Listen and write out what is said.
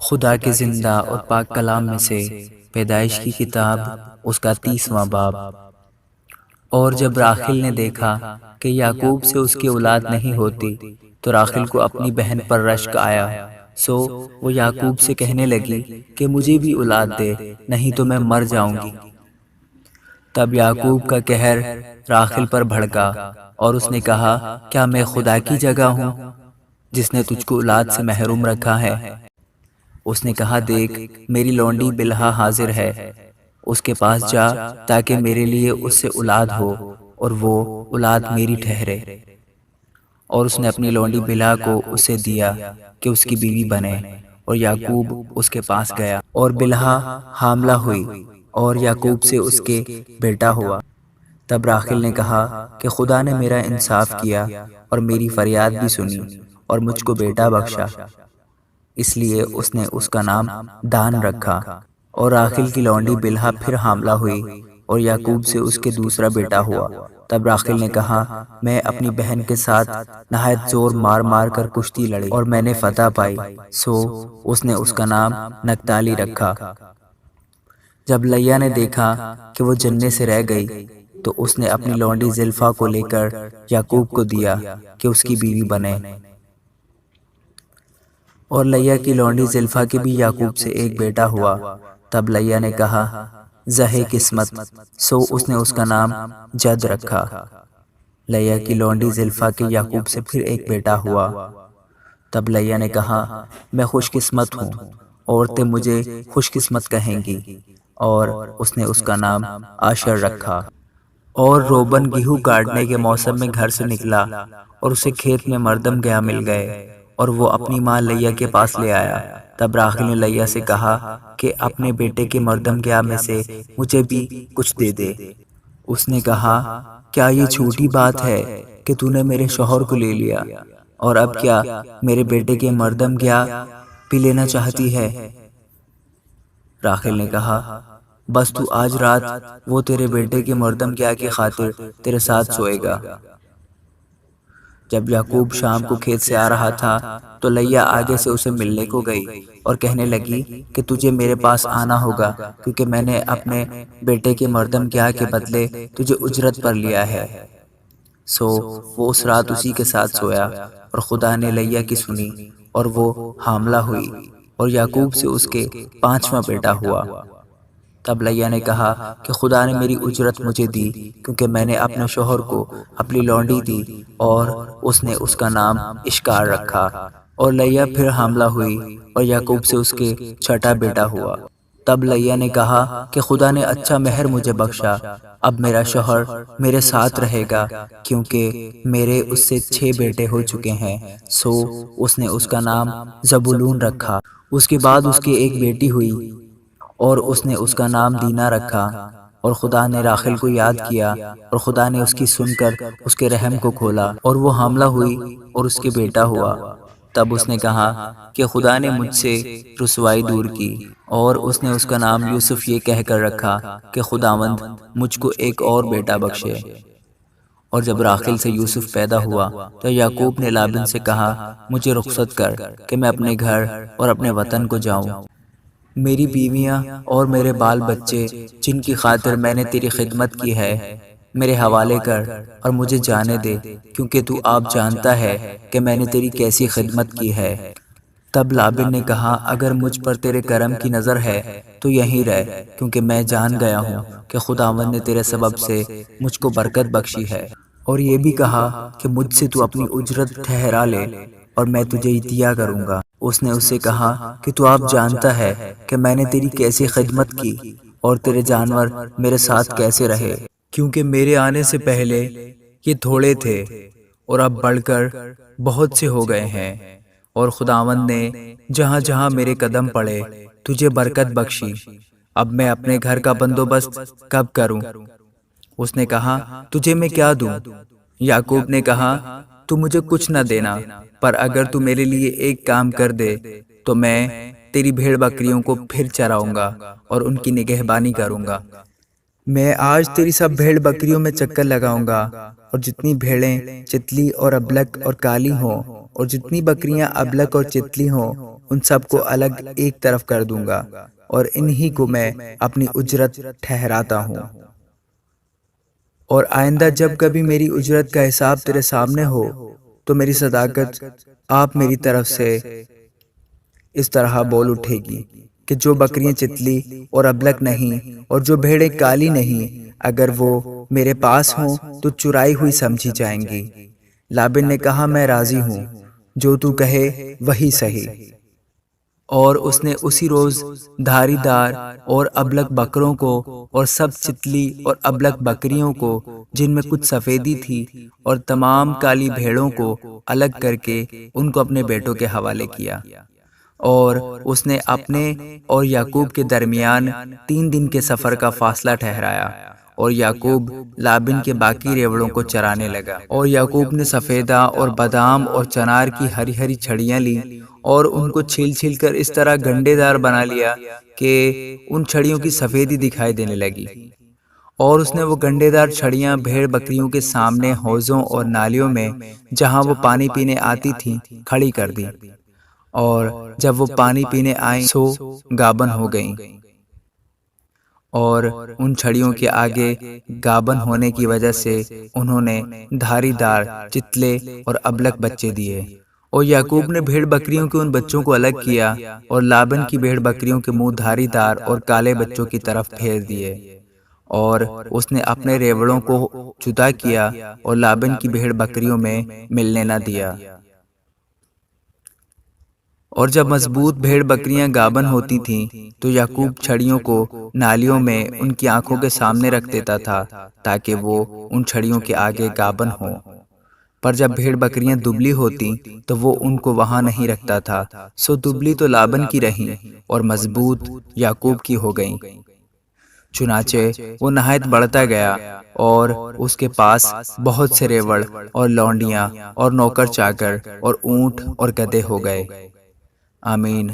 خدا کے زندہ اور پاک کلام میں سے پیدائش کی کتاب اس کا 30واں باب۔ اور جب راخیل نے دیکھا کہ یعقوب سے اس کی اولاد نہیں ہوتی تو راخیل کو اپنی بہن پر رشک آیا، سو وہ یعقوب سے کہنے لگی کہ مجھے بھی اولاد دے، نہیں تو میں مر جاؤں گی۔ تب یعقوب کا قہر راخیل پر بھڑکا اور اس نے کہا، کیا میں خدا کی جگہ ہوں جس نے تجھ کو اولاد سے محروم رکھا ہے؟ اس نے کہا، دیکھ میری لونڈی بلہا حاضر ہے، اس کے پاس جا تاکہ میرے لیے اس سے اولاد ہو اور وہ اولاد میری ٹھہرے۔ اور اس نے اپنی لونڈی بلہا کو اسے دیا کہ اس کی بیوی بنے، اور یعقوب اس کے پاس گیا اور بلہا حاملہ ہوئی اور یعقوب سے اس کے بیٹا ہوا۔ تب راخیل نے کہا کہ خدا نے میرا انصاف کیا اور میری فریاد بھی سنی اور مجھ کو بیٹا بخشا، اس لیے اس نے اس کا نام دان رکھا۔ اور راخیل کی لونڈی بلہا پھر حاملہ ہوئی اور یعقوب سے اس کے دوسرا بیٹا ہوا۔ تب راخیل نے کہا، میں اپنی بہن کے ساتھ نہایت زور مار مار کر کشتی لڑی اور میں نے فتح پائی، سو اس نے اس کا نام نفتالی رکھا۔ جب لیا نے دیکھا کہ وہ جننے سے رہ گئی تو اس نے اپنی لونڈی زلفا کو لے کر یعقوب کو دیا کہ اس کی بیوی بنے۔ اور لیا کی لونڈی زلفا کے بھی یعقوب سے ایک بیٹا ہوا۔ تب لیا نے کہا، زہ قسمت، سو اس نے اس کا نام جد رکھا۔ لیا کی لونڈی زلفا کے یعقوب سے پھر ایک بیٹا ہوا۔ تب لیا نے کہا، میں خوش قسمت ہوں، عورتیں مجھے خوش قسمت کہیں گی، اور اس نے اس کا نام آشر رکھا۔ اور روبن گیہوں کاٹنے کے موسم میں گھر سے نکلا اور اسے کھیت میں مردم گیا مل گئے، اور وہ اپنی ماں لیا کے پاس لے آیا۔ تب راخیل نے لیا سے کہا کہ اپنے بیٹے کے مردم گیا میں سے مجھے بھی کچھ دے دے۔ اس نے کہا، کیا یہ چھوٹی بات ہے کہ تو نے میرے شوہر کو لے لیا، اور اب کیا میرے بیٹے کے مردم گیا بھی لینا چاہتی ہے؟ راخیل نے کہا، بس تو آج رات وہ تیرے بیٹے کے مردم گیا کی خاطر تیرے ساتھ سوئے گا۔ جب یعقوب شام کو کھیت سے آ رہا تھا تو لیا آگے سے اسے ملنے کو گئی اور کہنے لگی کہ تجھے میرے پاس آنا ہوگا، کیونکہ میں نے اپنے بیٹے کے مردم گیا کے بدلے تجھے اجرت پر لیا ہے۔ سو وہ اس رات اسی کے ساتھ سویا، اور خدا نے لیا کی سنی اور وہ حاملہ ہوئی، اور یعقوب سے اس کے 5واں بیٹا ہوا۔ تب لیا نے کہا کہ خدا نے میری اجرت مجھے دی، کیونکہ میں نے اپنے شوہر کو اپنی لونڈی دی، اور اس نے اس کا نام اشکار رکھا۔ اور لیا پھر حاملہ ہوئی اور یعقوب سے اس کے 6واں بیٹا ہوا۔ تب لیا نے کہا کہ خدا نے اچھا مہر مجھے بخشا، اب میرا شوہر میرے ساتھ رہے گا، کیونکہ میرے اس سے 6 بیٹے ہو چکے ہیں، سو اس نے اس کا نام زبولون رکھا۔ اس کے بعد اس کی ایک بیٹی ہوئی اور اس نے اس کا نام دینا رکھا۔ اور خدا نے راخیل کو یاد کیا، اور خدا نے اس کی سن کر اس کے رحم کو کھولا، اور وہ حاملہ ہوئی اور اس کے بیٹا ہوا۔ تب اس نے کہا کہ خدا نے مجھ سے رسوائی دور کی، اور اس نے اس کا نام یوسف یہ کہہ کر رکھا کہ خداوند مجھ کو ایک اور بیٹا بخشے۔ اور جب راخیل سے یوسف پیدا ہوا تو یعقوب نے لابن سے کہا، مجھے رخصت کر کہ میں اپنے گھر اور اپنے وطن کو جاؤں۔ میری بیویاں اور میرے بال بچے جن کی خاطر میں نے تیری خدمت کی ہے میرے حوالے کر اور مجھے جانے دے، کیونکہ تو آپ جانتا ہے کہ میں نے تیری کیسی خدمت کی ہے۔ تب لابن نے کہا، اگر مجھ پر تیرے کرم کی نظر ہے تو یہیں رہ، کیونکہ میں جان گیا ہوں کہ خداوند نے تیرے سبب سے مجھ کو برکت بخشی ہے۔ اور یہ بھی کہا کہ مجھ سے تو اپنی اجرت ٹھہرا لے اور میں تجھے دیا کروں گا۔ اس نے اس سے کہا کہ تو آپ جانتا ہے کہ میں نے تیری کیسی خدمت کی اور تیرے جانور میرے ساتھ کیسے رہے، کیونکہ میرے آنے سے پہلے یہ تھوڑے تھے اور اب بڑھ کر بہت سے ہو گئے ہیں، اور خداوند نے جہاں جہاں میرے قدم پڑے تجھے برکت بخشی۔ اب میں اپنے گھر کا بندوبست کب کروں؟ اس نے کہا، تجھے میں کیا دوں؟ یعقوب نے کہا، تو مجھے کچھ نہ دینا، پر اگر تو میرے لیے ایک کام کر دے تو میں تیری بھیڑ بکریوں کو پھر چراؤں گا اور ان کی نگہبانی کروں گا۔ میں آج تیری سب بھیڑ بکریوں میں چکر لگاؤں گا، اور جتنی بھیڑیں چتلی اور ابلک اور کالی ہوں اور جتنی بکریاں ابلک اور چتلی ہوں ان سب کو الگ ایک طرف کر دوں گا اور انہی کو میں اپنی اجرت ٹھہراتا ہوں، اور آئندہ جب کبھی میری اجرت کا حساب تیرے سامنے ہو تو میری صداقت آپ میری طرف سے اس طرح بول اٹھے گی کہ جو بکریاں چتلی اور ابلک نہیں اور جو بھیڑیں کالی نہیں، اگر وہ میرے پاس ہوں تو چرائی ہوئی سمجھی جائیں گی۔ لابن نے کہا میں راضی ہوں، جو تو کہے وہی صحیح۔ اور اس نے اسی روز دھاری دار اور ابلک بکروں کو اور سب چتلی اور ابلک بکریوں کو جن میں کچھ سفیدی تھی اور تمام کالی بھیڑوں کو الگ کر کے ان کو اپنے بیٹوں کے حوالے کیا، اور اس نے اپنے اور یعقوب کے درمیان 3 دن کے سفر کا فاصلہ ٹھہرایا، اور یعقوب لابن کے باقی ریوڑوں کو چرانے لگا۔ اور یعقوب نے سفیدہ اور بادام اور چنار کی ہری ہری چھڑیاں لیں اور ان کو چھیل چھیل کر اس طرح گنڈے دار بنا لیا کہ ان چھڑیوں کی سفیدی دکھائی دینے لگی، اور اس نے وہ گنڈے دار چھڑیاں بھیڑ بکریوں کے سامنے حوضوں اور نالیوں میں جہاں وہ پانی پینے آتی تھیں کھڑی کر دی، اور جب وہ پانی پینے آئیں سو گابن ہو گئیں، اور ان چھڑیوں کے آگے گابن ہونے کی وجہ سے انہوں نے دھاری دار چتلے اور ابلک بچے دیے۔ اور یعقوب نے بھیڑ بکریوں کے ان بچوں کو الگ کیا اور لابن کی بھیڑ بکریوں کے منہ دھاری دار اور کالے بچوں کی طرف پھیر دیے، اور اس نے اپنے ریوڑوں کو جدا کیا اور لابن کی بھیڑ بکریوں میں ملنے نہ دیا۔ اور جب مضبوط بھیڑ بکریاں گابن ہوتی تھیں تو یعقوب چھڑیوں کو نالیوں میں ان کی آنکھوں کے سامنے رکھ دیتا تھا تاکہ وہ ان چھڑیوں کے آگے گابن ہوں، پر جب بھیڑ بکریاں دبلی ہوتی تو وہ ان کو وہاں نہیں رکھتا تھا، سو دبلی تو لابن کی رہیں اور مضبوط یعقوب کی ہو گئیں۔ چنانچہ وہ نہایت بڑھتا گیا اور اس کے پاس بہت سے ریوڑ اور لونڈیاں اور نوکر چاکر اور اونٹ اور گدھے ہو گئے۔ آمین۔